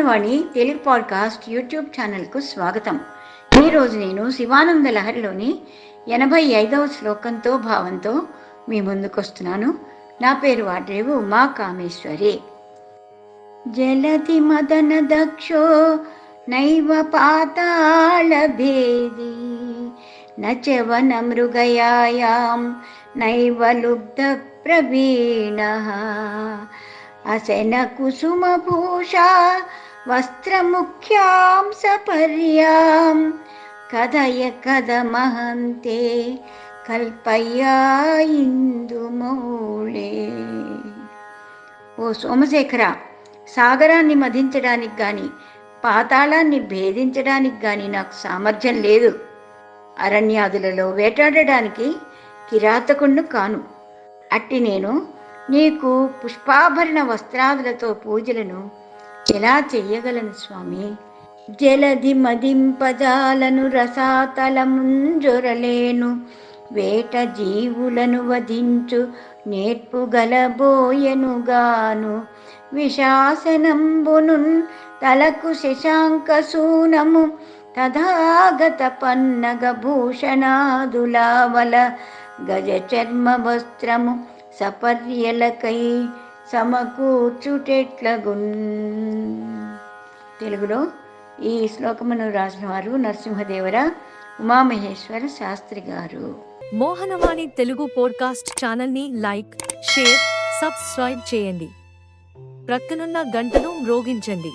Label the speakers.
Speaker 1: Mohanavani Telugu podcast YouTube ఛానల్కు స్వాగతం. ఈరోజు నేను శివానంద లహరిలోని 85వ శ్లోకంతో భావంతో మీ ముందుకొస్తున్నాను. నా పేరు వాడ్రేవు ఉమా కామేశ్వరి. జలధి మదన దక్షో నైవ పాతాళ భేది నచవన మృగయాయాం నైవ లుబ్ధ ప్రవీణః అసన కుసుమభూషా వస్త్రముఖ్యాం సపర్యాం కథయ కథమహంతే కల్పయ్యా ఇందుమౌళే. ఓ సోమశేఖర, సాగరాన్ని మధించడానికి కానీ పాతాళాన్ని భేదించడానికి కానీ నాకు సామర్థ్యం లేదు. అరణ్యాదులలో వేటాడడానికి కిరాతకుణ్ణి కాను. అట్టి నేను నీకు పుష్పాభరణ వస్త్రాదులతో పూజలను ఎలా చెయ్యగలను స్వామి? జలధి మదింపజాలను రసాతలముంజొరలేను వేట జీవులను వధించు నేర్పుగలబోయెనుగాను విశాసనంబునున్ తలకు శశాంకసూనము తథాగత పన్నగ భూషణాదులావల గజ చర్మ వస్త్రము సపర్యలకై సమకూర్చుటెట్లగున్. తెలుగులో ఈ శ్లోకమును రాసిన వారు నరసింహదేవర ఉమామహేశ్వర శాస్త్రి గారు.
Speaker 2: మోహనవాణి తెలుగు పోడ్కాస్ట్ ఛానల్ని లైక్, షేర్, సబ్స్క్రైబ్ చేయండి. ప్రక్కనున్న గంటను మ్రోగించండి.